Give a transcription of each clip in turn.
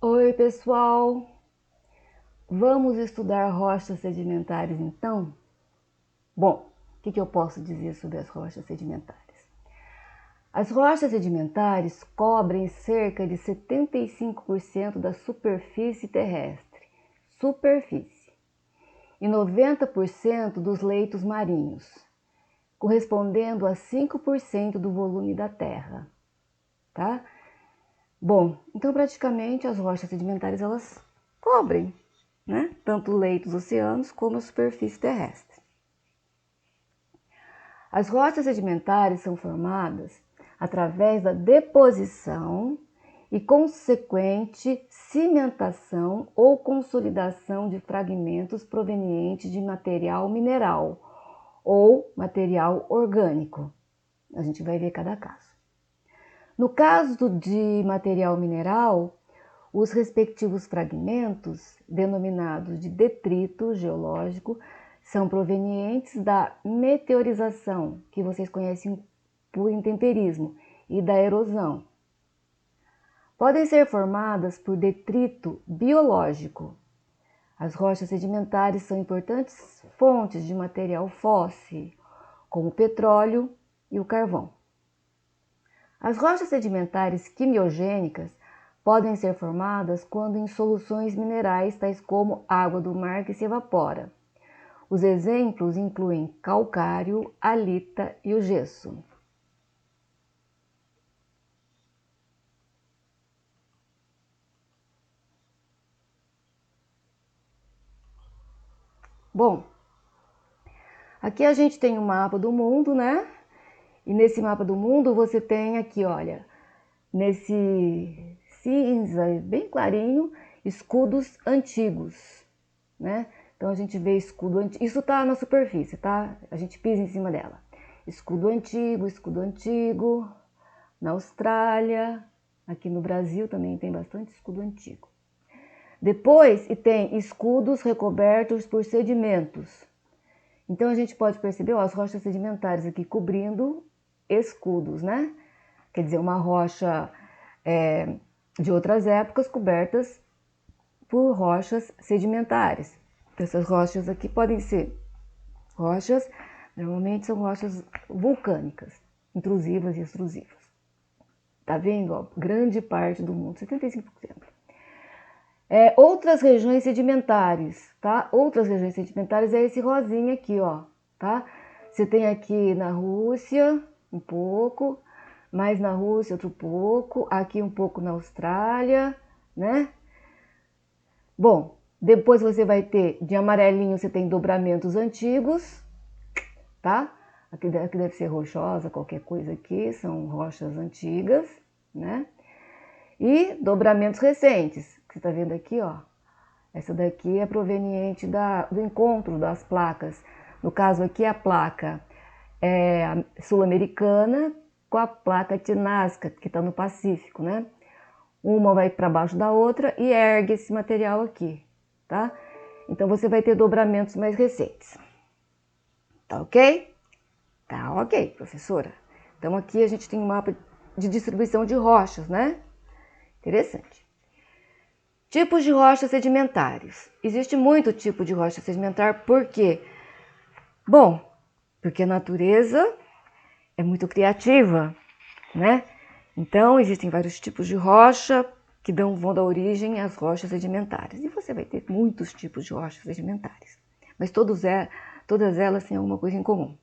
Oi, pessoal! Vamos estudar rochas sedimentares, então? Bom, o que eu posso dizer sobre as rochas sedimentares? As rochas sedimentares cobrem cerca de 75% da superfície terrestre, e 90% dos leitos marinhos, correspondendo a 5% do volume da Terra, tá? Bom, então praticamente as rochas sedimentares elas cobrem, né? Tanto o leito dos oceanos como a superfície terrestre. As rochas sedimentares são formadas através da deposição e consequente cimentação ou consolidação de fragmentos provenientes de material mineral ou material orgânico. A gente vai ver cada caso. No caso de material mineral, os respectivos fragmentos, denominados de detrito geológico, são provenientes da meteorização, que vocês conhecem por intemperismo, e da erosão. Podem ser formadas por detrito biológico. As rochas sedimentares são importantes fontes de material fóssil, como o petróleo e o carvão. As rochas sedimentares quimiogênicas podem ser formadas quando em soluções minerais, tais como água do mar que se evapora. Os exemplos incluem calcário, halita e o gesso. Bom, aqui a gente tem um mapa do mundo, né? E nesse mapa do mundo você tem aqui, olha, nesse cinza bem clarinho, escudos antigos, né? Então a gente vê escudo antigo, isso tá na superfície, tá? A gente pisa em cima dela. Escudo antigo, na Austrália, aqui no Brasil também tem bastante escudo antigo. Depois tem escudos recobertos por sedimentos. Então a gente pode perceber as rochas sedimentares aqui cobrindo escudos, né? Quer dizer, uma rocha de outras épocas cobertas por rochas sedimentares. Essas rochas aqui podem ser rochas, normalmente são rochas vulcânicas, intrusivas e extrusivas. Tá vendo? Ó, grande parte do mundo, 75%. Outras regiões sedimentares, tá? Outras regiões sedimentares é esse rosinha aqui, ó, tá? Você tem aqui na Rússia um pouco, mais na Rússia outro pouco, aqui um pouco na Austrália, né? Bom, depois você vai ter, de amarelinho você tem dobramentos antigos, tá? Aqui deve ser rochosa, qualquer coisa aqui, são rochas antigas, né? E dobramentos recentes, que você tá vendo aqui, ó. Essa daqui é proveniente do encontro das placas. No caso aqui, a placa sul-americana com a placa Tinasca, que está no Pacífico, né? Uma vai para baixo da outra e ergue esse material aqui, tá? Então você vai ter dobramentos mais recentes. Tá ok? Tá ok, professora. Então aqui a gente tem um mapa de distribuição de rochas, né? Interessante. Tipos de rochas sedimentares. Existe muito tipo de rocha sedimentar, por quê? Bom, porque a natureza é muito criativa, né? Então, existem vários tipos de rocha que vão dar origem às rochas sedimentares. E você vai ter muitos tipos de rochas sedimentares. Mas todas elas têm alguma coisa em comum.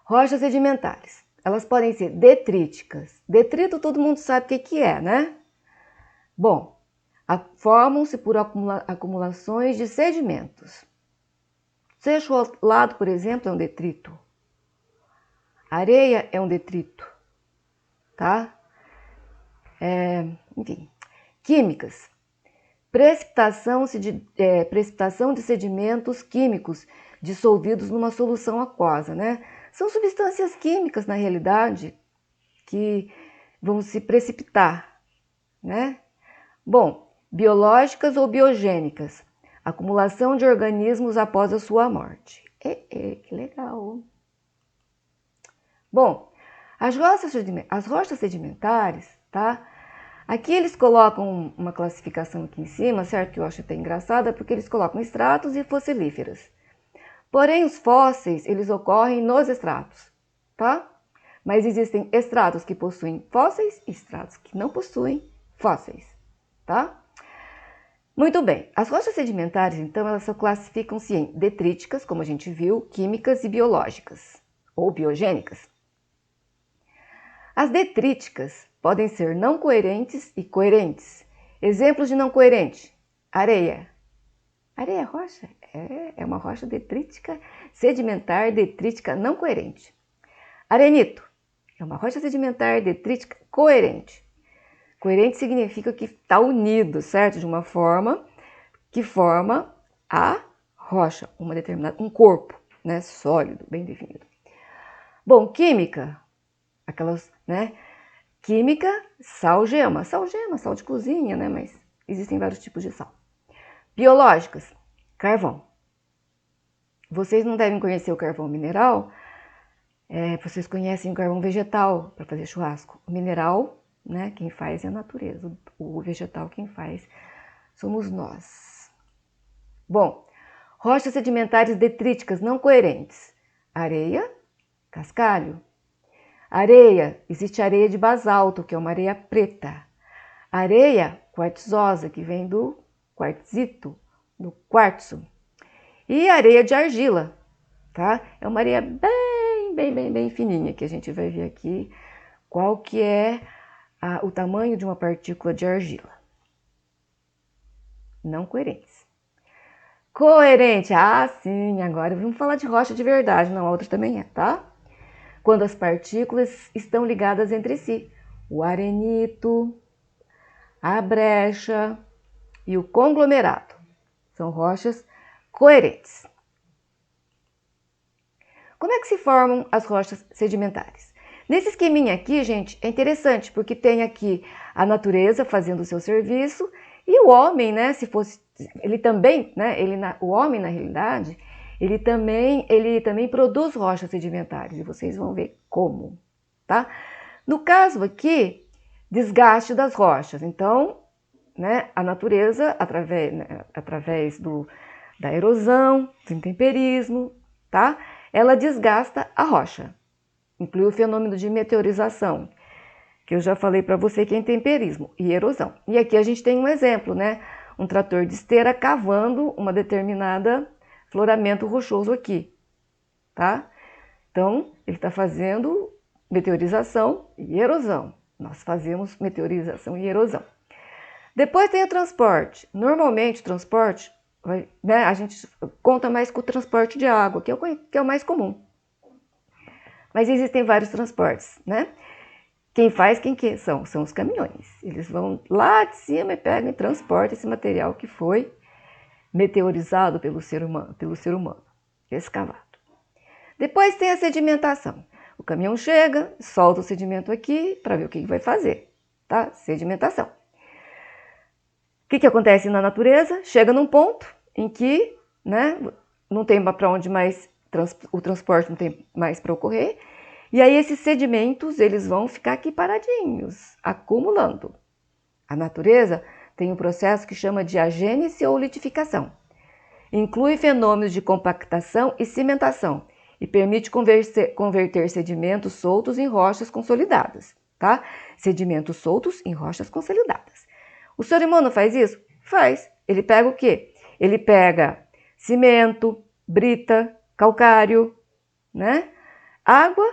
Rochas sedimentares. Elas podem ser detríticas. Detrito todo mundo sabe o que é, né? Bom, formam-se por acumulações de sedimentos. Seixolado, por exemplo, é um detrito. Areia é um detrito, tá? Enfim, químicas. Precipitação de sedimentos químicos dissolvidos numa solução aquosa, né? São substâncias químicas, na realidade, que vão se precipitar, né? Bom, biológicas ou biogênicas. Acumulação de organismos após a sua morte. Que legal! Bom, as rochas sedimentares, tá? Aqui eles colocam uma classificação aqui em cima, certo? Que eu acho até engraçada, porque eles colocam estratos e fossilíferas. Porém, os fósseis, eles ocorrem nos estratos, tá? Mas existem estratos que possuem fósseis e estratos que não possuem fósseis, tá? Muito bem, as rochas sedimentares, então, elas só classificam-se em detríticas, como a gente viu, químicas e biológicas, ou biogênicas. As detríticas podem ser não coerentes e coerentes. Exemplos de não coerente: areia. Areia é rocha? É uma rocha detrítica, sedimentar, detrítica não coerente. Arenito é uma rocha sedimentar, detrítica coerente. Coerente significa que está unido, certo? De uma forma que forma a rocha, um corpo, né? Sólido, bem definido. Bom, química, aquelas, né? Química, sal, gema. Sal, gema, sal de cozinha, né? Mas existem vários tipos de sal. Biológicas, carvão. Vocês não devem conhecer o carvão mineral, vocês conhecem o carvão vegetal para fazer churrasco. O mineral, né, quem faz é a natureza. O vegetal, quem faz somos nós. Bom, rochas sedimentares detríticas não coerentes. Areia, cascalho. Areia, existe areia de basalto, que é uma areia preta. Areia quartzosa, que vem do quartzito, do quartzo. E areia de argila, tá? É uma areia bem fininha, que a gente vai ver aqui qual que é o tamanho de uma partícula de argila. Não coerentes. Coerente, sim, agora vamos falar de rocha de verdade, não, a outra também é, tá? Quando as partículas estão ligadas entre si. O arenito, a brecha e o conglomerado são rochas coerentes. Como é que se formam as rochas sedimentares? Nesse esqueminha aqui, gente, é interessante, porque tem aqui a natureza fazendo o seu serviço e o homem, né, se fosse, ele também, né, o homem, na realidade, ele também produz rochas sedimentares, e vocês vão ver como, tá? No caso aqui, desgaste das rochas. Então, né, a natureza, através da erosão, do intemperismo, tá? Ela desgasta a rocha. Inclui o fenômeno de meteorização, que eu já falei para você que é intemperismo e erosão. E aqui a gente tem um exemplo, né? Um trator de esteira cavando uma determinada floramento rochoso aqui, tá? Então, ele está fazendo meteorização e erosão. Nós fazemos meteorização e erosão. Depois tem o transporte. Normalmente o transporte, né, a gente conta mais com o transporte de água, que é o mais comum. Mas existem vários transportes, né? Quem faz, são os caminhões. Eles vão lá de cima e pegam e transportam esse material que foi meteorizado pelo ser humano, escavado. Depois tem a sedimentação. O caminhão chega, solta o sedimento aqui para ver o que vai fazer, tá? Sedimentação. O que acontece na natureza? Chega num ponto em que, né, não tem para onde mais, o transporte não tem mais para ocorrer, e aí esses sedimentos eles vão ficar aqui paradinhos, acumulando. A natureza tem um processo que chama de agênese ou litificação. Inclui fenômenos de compactação e cimentação e permite converter sedimentos soltos em rochas consolidadas, tá? Sedimentos soltos em rochas consolidadas. O ser humano faz isso? Faz. Ele pega o quê? Ele pega cimento, brita, calcário, né? Água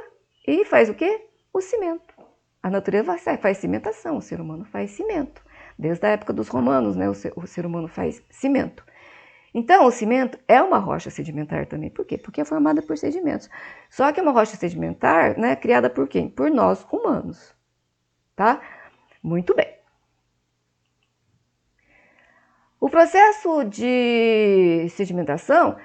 e faz o quê? O cimento. A natureza faz cimentação, o ser humano faz cimento. Desde a época dos romanos, né? O ser humano faz cimento. Então, o cimento é uma rocha sedimentar também. Por quê? Porque é formada por sedimentos. Só que é uma rocha sedimentar, né, criada por quem? Por nós, humanos. Tá? Muito bem. O processo de sedimentação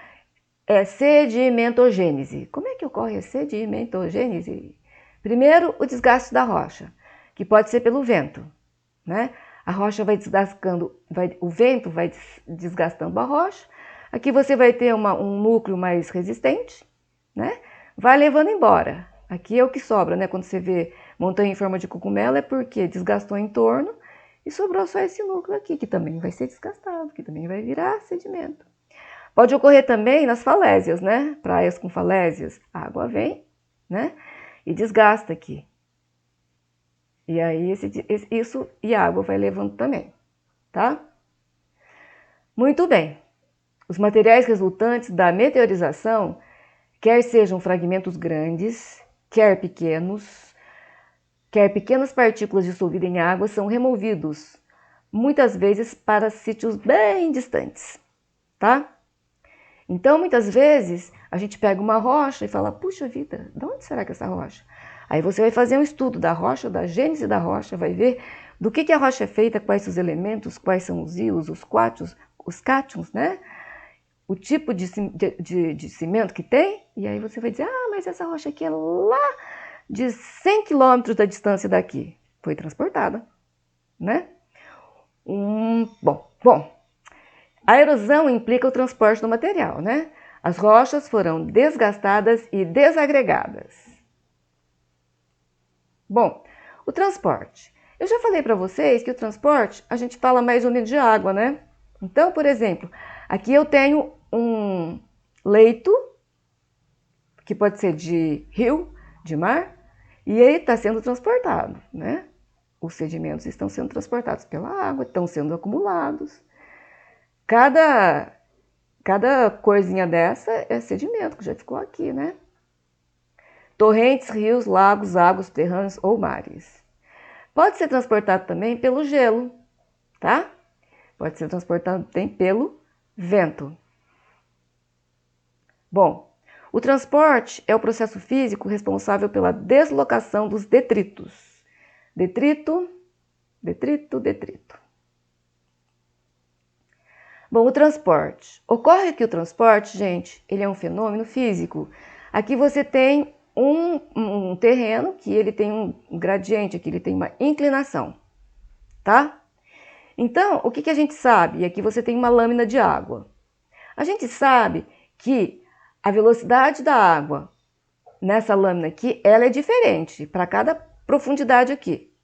é sedimentogênese. Como é que ocorre a sedimentogênese? Primeiro, o desgaste da rocha, que pode ser pelo vento, né? A rocha vai desgastando, o vento vai desgastando a rocha. Aqui você vai ter um núcleo mais resistente, né? Vai levando embora. Aqui é o que sobra, né? Quando você vê montanha em forma de cogumelo é porque desgastou em torno e sobrou só esse núcleo aqui, que também vai ser desgastado, que também vai virar sedimento. Pode ocorrer também nas falésias, né? Praias com falésias, a água vem, né? E desgasta aqui. E aí isso e a água vai levando também, tá? Muito bem. Os materiais resultantes da meteorização, quer sejam fragmentos grandes, quer pequenas partículas dissolvidas em água, são removidos, muitas vezes para sítios bem distantes, tá? Então, muitas vezes, a gente pega uma rocha e fala, puxa vida, de onde será que é essa rocha? Aí você vai fazer um estudo da rocha, da gênese da rocha, vai ver do que a rocha é feita, quais são os elementos, quais são os íons, os cátions, né? O tipo de cimento que tem, e aí você vai dizer, mas essa rocha aqui é lá de 100 quilômetros da distância daqui. Foi transportada, né? Bom, a erosão implica o transporte do material, né? As rochas foram desgastadas e desagregadas. Bom, o transporte. Eu já falei para vocês que o transporte, a gente fala mais ou menos de água, né? Então, por exemplo, aqui eu tenho um leito, que pode ser de rio, de mar, e ele está sendo transportado, né? Os sedimentos estão sendo transportados pela água, estão sendo acumulados. Cada coisinha dessa é sedimento, que já ficou aqui, né? Torrentes, rios, lagos, águas subterrâneas ou mares. Pode ser transportado também pelo gelo, tá? Pode ser transportado também pelo vento. Bom, o transporte é o processo físico responsável pela deslocação dos detritos. Detrito. Bom, o transporte. Ocorre que o transporte, gente, ele é um fenômeno físico. Aqui você tem um terreno que ele tem um gradiente, aqui ele tem uma inclinação, tá? Então, o que a gente sabe? E aqui você tem uma lâmina de água. A gente sabe que a velocidade da água nessa lâmina aqui, ela é diferente para cada profundidade aqui.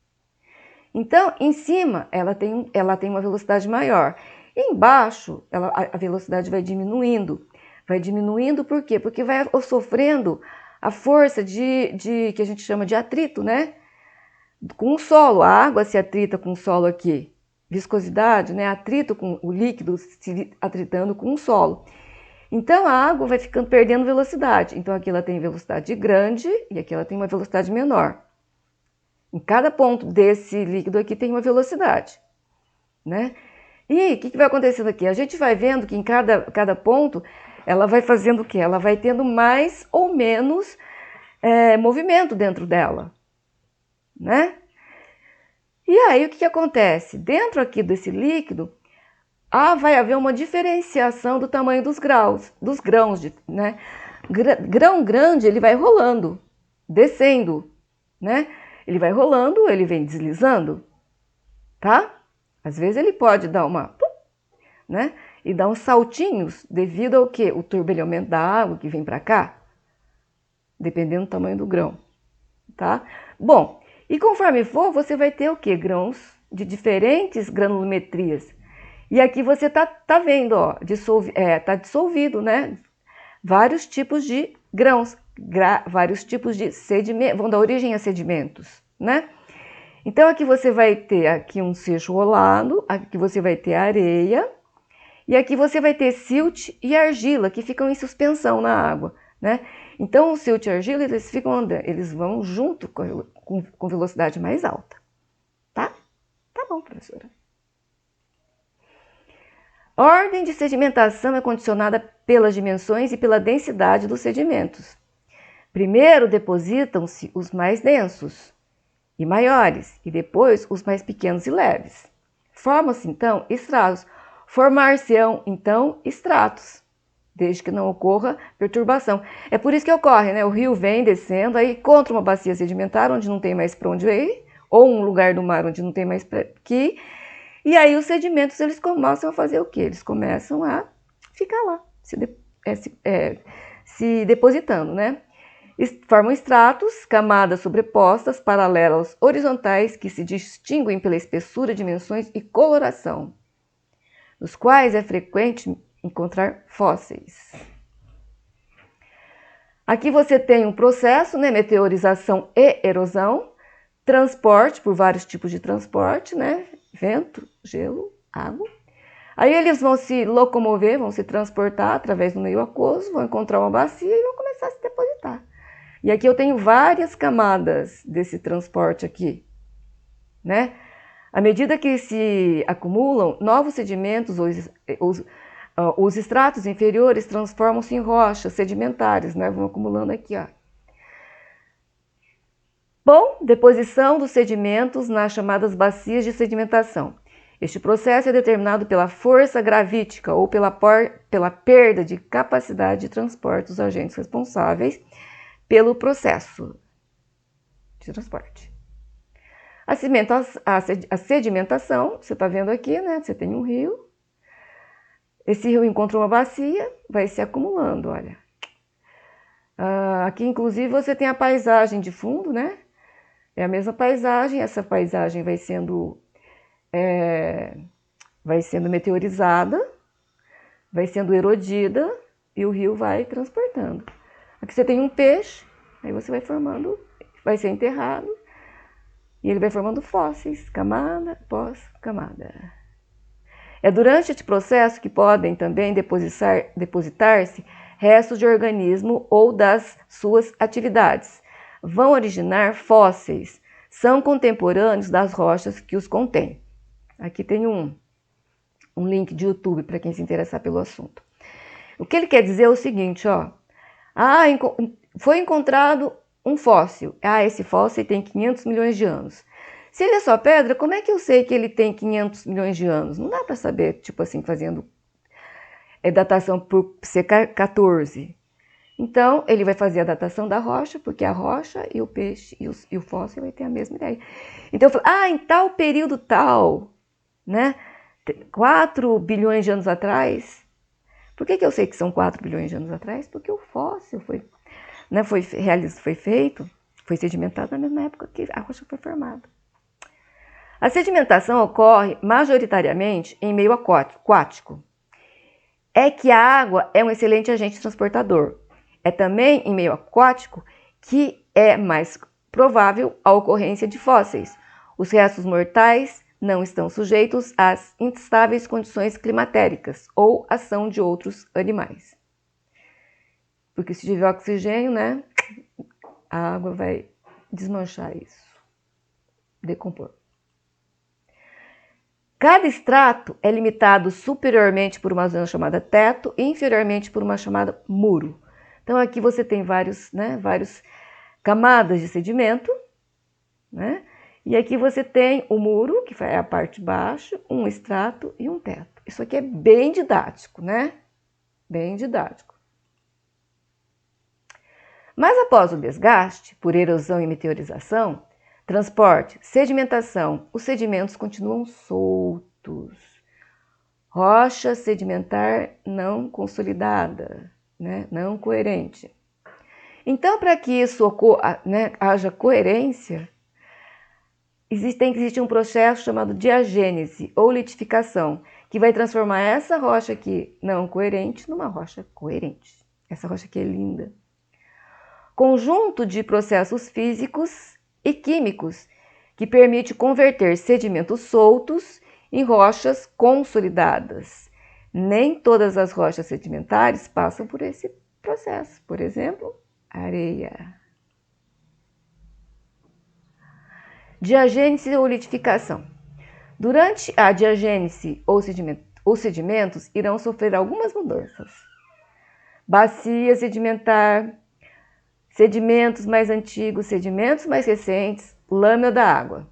Então, em cima, ela tem uma velocidade maior. E embaixo, a velocidade vai diminuindo. Vai diminuindo por quê? Porque vai sofrendo a força que a gente chama de atrito, né? Com o solo. A água se atrita com o solo aqui. Viscosidade, né? Atrito com o líquido se atritando com o solo. Então, a água vai ficando perdendo velocidade. Então, aqui ela tem velocidade grande e aqui ela tem uma velocidade menor. Em cada ponto desse líquido aqui tem uma velocidade, né? E o que vai acontecendo aqui? A gente vai vendo que em cada ponto ela vai fazendo o quê? Ela vai tendo mais ou menos movimento dentro dela, né? E aí o que acontece? Dentro aqui desse líquido, vai haver uma diferenciação do tamanho dos grãos, né? Grão grande, ele vai rolando, descendo, né? Ele vai rolando, ele vem deslizando, tá? Às vezes ele pode dar né? E dar uns saltinhos devido ao quê? O turbilhonamento da água que vem para cá, dependendo do tamanho do grão, tá? Bom, e conforme for, você vai ter o quê? Grãos de diferentes granulometrias. E aqui você tá vendo, ó, tá dissolvido, né? Vários tipos de grãos, vários tipos de sedimentos, vão dar origem a sedimentos, né? Então, aqui você vai ter aqui um seixo rolado, aqui você vai ter areia, e aqui você vai ter silt e argila, que ficam em suspensão na água, né? Então, o silt e a argila, eles ficam andando, eles vão junto com velocidade mais alta, tá? Tá bom, professora. A ordem de sedimentação é condicionada pelas dimensões e pela densidade dos sedimentos. Primeiro depositam-se os mais densos e maiores, e depois os mais pequenos e leves. Formam-se, então, estratos. Formar-se-ão, então, estratos, desde que não ocorra perturbação. É por isso que ocorre, né? O rio vem descendo, aí encontra uma bacia sedimentar onde não tem mais para onde ir, ou um lugar do mar onde não tem mais para ir, e aí os sedimentos, eles começam a fazer o quê? Eles começam a ficar lá, se depositando, né? Formam estratos, camadas sobrepostas, paralelas, horizontais, que se distinguem pela espessura, dimensões e coloração, nos quais é frequente encontrar fósseis. Aqui você tem um processo, né? Meteorização e erosão, transporte, por vários tipos de transporte, né? Vento, gelo, água. Aí eles vão se locomover, vão se transportar através do meio aquoso, vão encontrar uma bacia e vão começar a se depositar. E aqui eu tenho várias camadas desse transporte aqui, né? À medida que se acumulam, novos sedimentos, os estratos inferiores transformam-se em rochas sedimentares, né? Vão acumulando aqui, ó. Bom, deposição dos sedimentos nas chamadas bacias de sedimentação. Este processo é determinado pela força gravítica ou pela perda de capacidade de transporte dos agentes responsáveis pelo processo de transporte. A sedimentação, você está vendo aqui, né? Você tem um rio. Esse rio encontra uma bacia, vai se acumulando, olha. Aqui, inclusive, você tem a paisagem de fundo, né? É a mesma paisagem, essa paisagem vai sendo meteorizada, vai sendo erodida e o rio vai transportando. Aqui você tem um peixe, aí você vai formando, vai ser enterrado e ele vai formando fósseis, camada após camada. É durante este processo que podem também depositar-se restos de organismo ou das suas atividades. Vão originar fósseis, são contemporâneos das rochas que os contêm. Aqui tem um link de YouTube para quem se interessar pelo assunto. O que ele quer dizer é o seguinte, ó. Foi encontrado um fóssil. Esse fóssil tem 500 milhões de anos. Se ele é só pedra, como é que eu sei que ele tem 500 milhões de anos? Não dá para saber, tipo assim, fazendo datação por C14. Então, ele vai fazer a datação da rocha, porque a rocha e o peixe e o fóssil vai ter a mesma ideia. Então, eu falo, em tal período tal, né? 4 bilhões de anos atrás. Por que eu sei que são 4 bilhões de anos atrás? Porque o fóssil foi feito, foi sedimentado na mesma época que a rocha foi formada. A sedimentação ocorre majoritariamente em meio aquático. É que a água é um excelente agente transportador. É também em meio aquático que é mais provável a ocorrência de fósseis. Os restos mortais não estão sujeitos às instáveis condições climatéricas ou ação de outros animais. Porque se tiver oxigênio, né, a água vai desmanchar isso, decompor. Cada estrato é limitado superiormente por uma zona chamada teto e inferiormente por uma chamada muro. Então aqui você tem várias camadas de sedimento, né? E aqui você tem o muro, que é a parte de baixo, um estrato e um teto. Isso aqui é bem didático, né? Bem didático. Mas após o desgaste, por erosão e meteorização, transporte, sedimentação, os sedimentos continuam soltos. Rocha sedimentar não consolidada, né? Não coerente. Então, para que isso ocorra, né, haja coerência, tem que existir um processo chamado diagênese ou litificação, que vai transformar essa rocha aqui não coerente numa rocha coerente. Essa rocha aqui é linda. Conjunto de processos físicos e químicos que permite converter sedimentos soltos em rochas consolidadas. Nem todas as rochas sedimentares passam por esse processo. Por exemplo, areia. Diagênese ou litificação. Durante a diagênese, os sedimentos irão sofrer algumas mudanças. Bacia sedimentar, sedimentos mais antigos, sedimentos mais recentes, lâmina da água.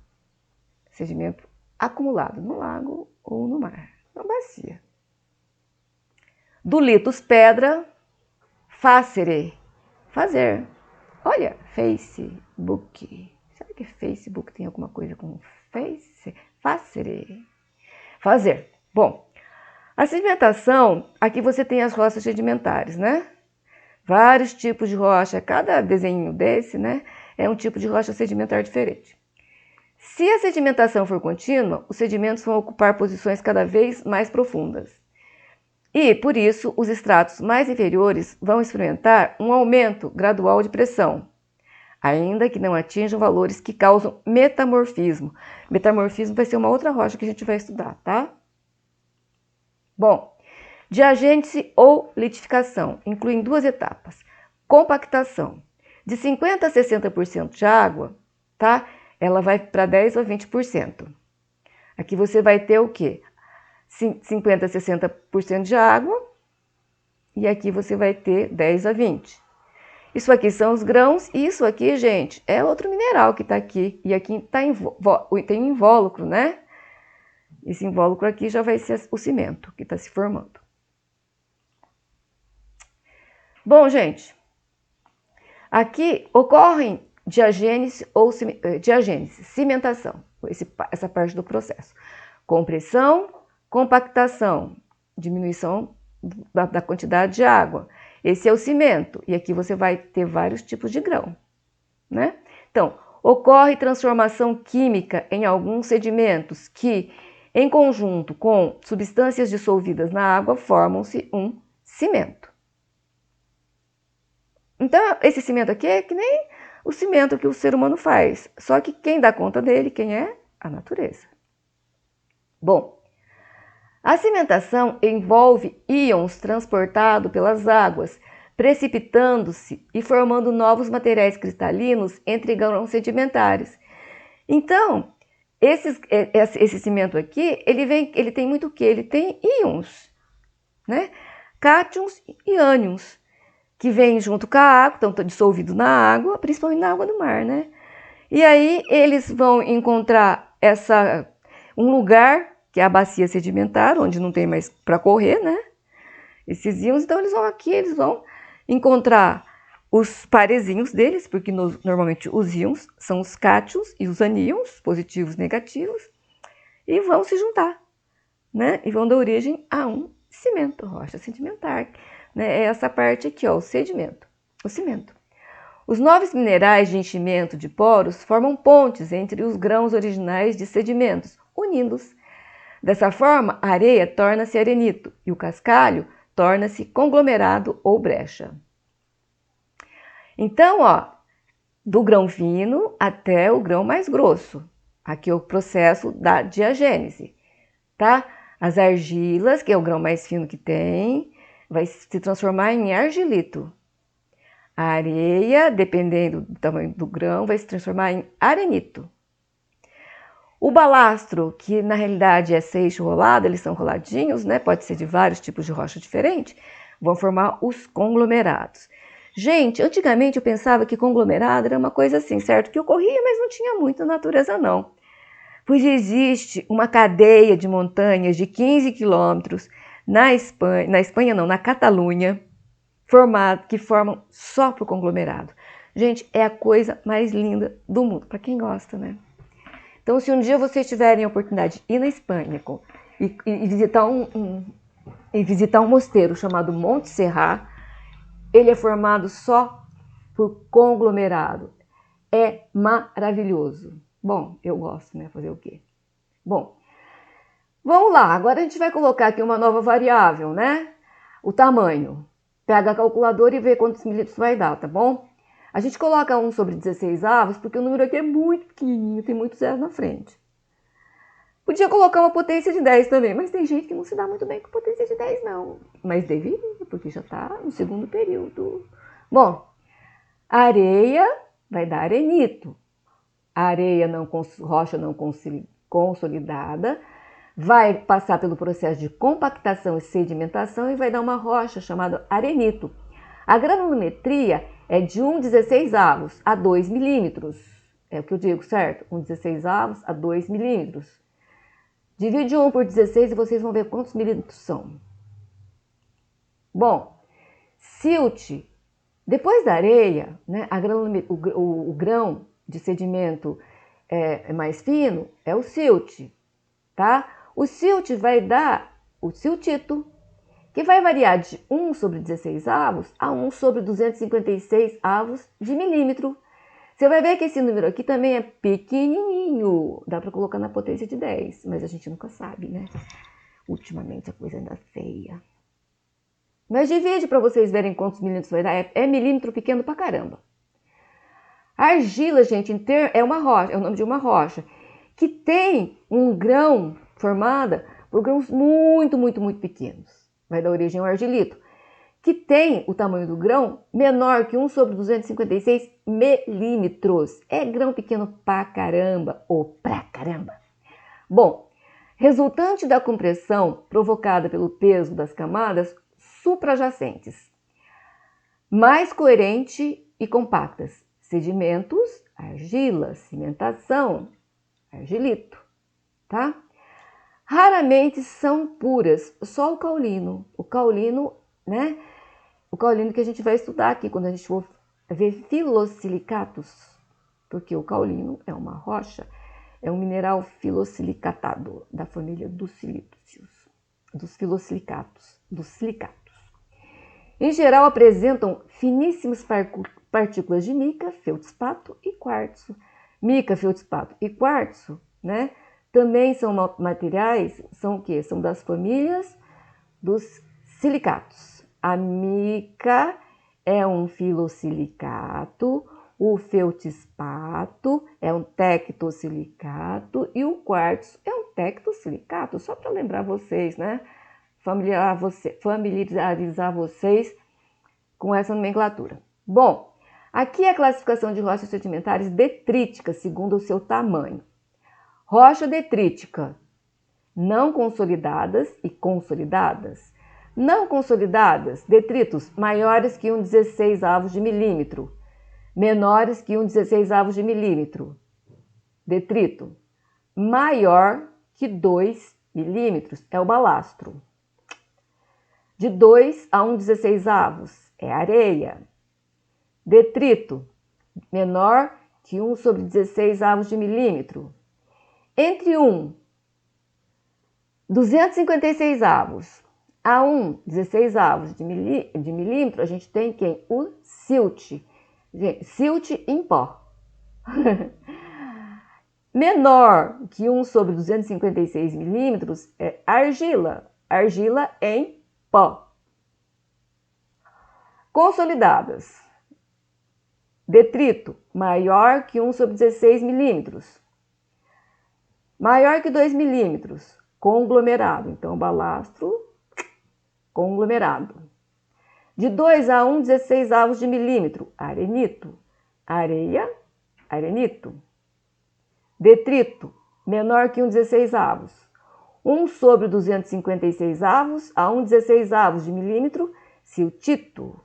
Sedimento acumulado no lago ou no mar, na bacia. Dulitos, pedra, facere, fazer. Olha, Facebook. Será que Facebook tem alguma coisa com face? Facere, fazer. Bom, a sedimentação, aqui você tem as rochas sedimentares, né? Vários tipos de rocha, cada desenho desse, né, é um tipo de rocha sedimentar diferente. Se a sedimentação for contínua, os sedimentos vão ocupar posições cada vez mais profundas. E, por isso, os estratos mais inferiores vão experimentar um aumento gradual de pressão, ainda que não atinjam valores que causam metamorfismo. Metamorfismo vai ser uma outra rocha que a gente vai estudar, tá? Bom, diagênese ou litificação incluem duas etapas. Compactação. De 50% a 60% de água, tá? Ela vai para 10% a 20%. Aqui você vai ter o quê? 50% a 60% de água e aqui você vai ter 10% a 20%. Isso aqui são os grãos e isso aqui, gente, é outro mineral que está aqui. E aqui tem um invólucro, né? Esse invólucro aqui já vai ser o cimento que está se formando. Bom, gente, aqui ocorrem diagênese ou cimentação, essa parte do processo. Compressão, compactação, diminuição da quantidade de água. Esse é o cimento, e aqui você vai ter vários tipos de grão, né? Então, ocorre transformação química em alguns sedimentos que, em conjunto com substâncias dissolvidas na água, formam-se um cimento. Então, esse cimento aqui é que nem o cimento que o ser humano faz, só que quem dá conta dele, quem é? A natureza. Bom, a cimentação envolve íons transportados pelas águas, precipitando-se e formando novos materiais cristalinos entre grãos sedimentares. Então, esse cimento aqui, ele tem muito o quê? Ele tem íons, né? Cátions e ânions, que vêm junto com a água, estão dissolvidos na água, principalmente na água do mar, né? E aí eles vão encontrar um lugar, que é a bacia sedimentar, onde não tem mais para correr, né? Esses íons, então eles vão encontrar os parezinhos deles, porque normalmente os íons são os cátions e os ânions, positivos e negativos, e vão se juntar, né? E vão dar origem a um cimento, rocha sedimentar, né? É essa parte aqui, ó, o sedimento, o cimento. Os novos minerais de enchimento de poros formam pontes entre os grãos originais de sedimentos, unindo-os. Dessa forma, a areia torna-se arenito e o cascalho torna-se conglomerado ou brecha. Então, ó, do grão fino até o grão mais grosso. Aqui é o processo da diagênese, tá? As argilas, que é o grão mais fino que tem, vai se transformar em argilito. A areia, dependendo do tamanho do grão, vai se transformar em arenito. O balastro, que na realidade é seixo rolado, eles são roladinhos, né? Pode ser de vários tipos de rocha diferentes, vão formar os conglomerados. Gente, antigamente eu pensava que conglomerado era uma coisa assim, certo? Que ocorria, mas não tinha muita natureza não. Pois existe uma cadeia de montanhas de 15 quilômetros na Catalunha, que formam só para o conglomerado. Gente, é a coisa mais linda do mundo, para quem gosta, né? Então, se um dia vocês tiverem a oportunidade de ir na Espanha e visitar um mosteiro chamado Monte Serrat, ele é formado só por conglomerado. É maravilhoso. Bom, eu gosto, né? Fazer o quê? Bom, vamos lá. Agora a gente vai colocar aqui uma nova variável, né? O tamanho. Pega a calculadora e vê quantos mililitros vai dar, tá bom? A gente coloca 1 sobre 16 avos porque o número aqui é muito pequenininho, tem muito zero na frente. Podia colocar uma potência de 10 também, mas tem gente que não se dá muito bem com potência de 10 não. Mas deveria, porque já está no segundo período. Bom, a areia vai dar arenito. A areia rocha não consolidada vai passar pelo processo de compactação e sedimentação e vai dar uma rocha chamada arenito. A granulometria é de 1/16 avos a 2 milímetros. É o que eu digo, certo? 1/16 avos a 2 milímetros. Divide 1 por 16 e vocês vão ver quantos milímetros são. Bom, silt. Depois da areia, né, o grão de sedimento mais fino é o silt, tá? O silt vai dar o siltito, que vai variar de 1 sobre 16 avos a 1 sobre 256 avos de milímetro. Você vai ver que esse número aqui também é pequenininho. Dá para colocar na potência de 10, mas a gente nunca sabe, né? Ultimamente a coisa anda feia. Mas divide para vocês verem quantos milímetros vai dar. É milímetro pequeno pra caramba. A argila, gente, é uma rocha, é o nome de uma rocha, que tem um grão formada por grãos muito, muito, muito pequenos. Vai dar origem ao argilito, que tem o tamanho do grão menor que 1 sobre 256 milímetros. É grão pequeno pra caramba, ou pra caramba. Bom, resultante da compressão provocada pelo peso das camadas suprajacentes, mais coerente e compactas. Sedimentos, argila, cimentação, argilito, tá? Raramente são puras, só o caulino. O caulino, né? O caulino que a gente vai estudar aqui quando a gente for ver filosilicatos, porque o caulino é uma rocha, é um mineral filosilicatado da família dos silíceos, dos filosilicatos, dos silicatos. Em geral apresentam finíssimas partículas de mica, feldspato e quartzo. Mica, feldspato e quartzo, né? Também são materiais, são o quê? São das famílias dos silicatos. A mica é um filosilicato, o feldspato é um tectosilicato e o quartzo é um tectosilicato, só para lembrar vocês, né? Familiarizar vocês com essa nomenclatura. Bom, aqui é a classificação de rochas sedimentares detríticas, segundo o seu tamanho. Rocha detrítica, não consolidadas e consolidadas. Não consolidadas, detritos maiores que 1/16 avos de milímetro, menores que 1/16 avos de milímetro. Detrito maior que 2 milímetros é o balastro. De 2 a 1/16 avos é areia. Detrito menor que 1 sobre 16 avos de milímetro. Entre 256 avos a 1/16 avos de milímetro, a gente tem quem? O silt. Silt em pó. Menor que 1 sobre 256 milímetros é argila. Argila em pó. Consolidadas. Detrito maior que 1 sobre 16 milímetros. Maior que 2 milímetros. Conglomerado. Então, balastro, conglomerado. De 2 a 1/16 avos de milímetro. Arenito. Areia, arenito. Detrito menor que 1/16 avos. 1 sobre 256 avos a 1/16 avos de milímetro. Siltito.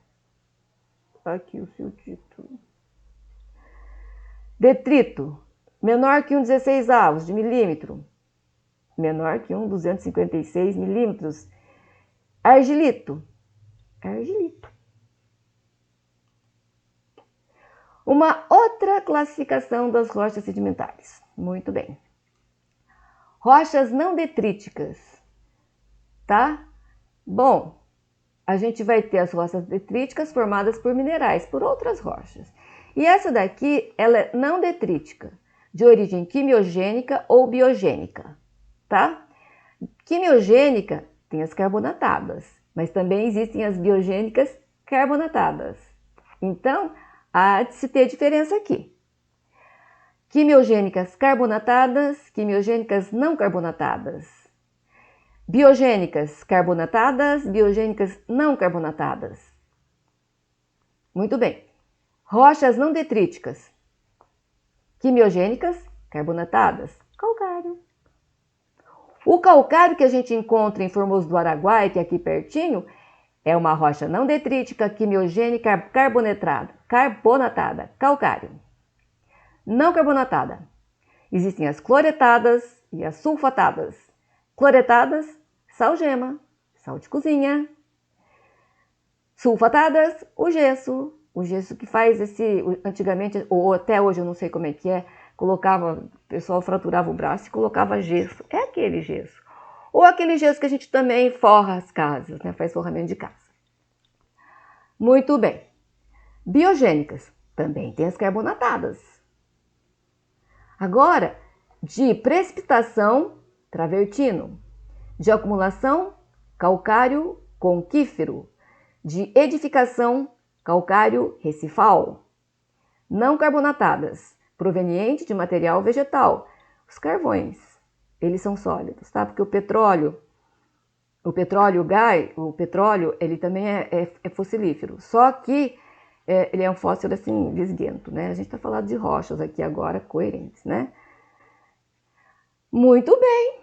Aqui o siltito. Detrito menor que 1/16 avos de milímetro. Menor que 1/256 milímetros. Argilito. Argilito. Uma outra classificação das rochas sedimentares. Muito bem. Rochas não detríticas, tá? Bom, a gente vai ter as rochas detríticas formadas por minerais, por outras rochas. E essa daqui, ela é não detrítica, de origem quimiogênica ou biogênica, tá? Quimiogênica tem as carbonatadas, mas também existem as biogênicas carbonatadas. Então, há de se ter diferença aqui. Quimiogênicas carbonatadas, quimiogênicas não carbonatadas. Biogênicas carbonatadas, biogênicas não carbonatadas. Muito bem. Rochas não detríticas. Quimiogênicas carbonatadas. Calcário. O calcário que a gente encontra em Formoso do Araguaia, que é aqui pertinho, é uma rocha não detrítica, quimiogênica, carbonatada, calcário. Não carbonatada. Existem as cloretadas e as sulfatadas. Cloretadas, sal-gema, sal de cozinha. Sulfatadas, o gesso. O gesso que faz antigamente, ou até hoje eu não sei como é que é, o pessoal fraturava o braço e colocava gesso. É aquele gesso. Ou aquele gesso que a gente também forra as casas, né? Faz forramento de casa. Muito bem. Biogênicas, também tem as carbonatadas. Agora, de precipitação, travertino. De acumulação, calcário conquífero. De edificação, calcário recifal. Não carbonatadas, proveniente de material vegetal. Os carvões, eles são sólidos, tá? Porque o petróleo, o petróleo, ele também é fossilífero. Só que ele é um fóssil assim, visguento, né? A gente está falando de rochas aqui agora coerentes, né? Muito bem!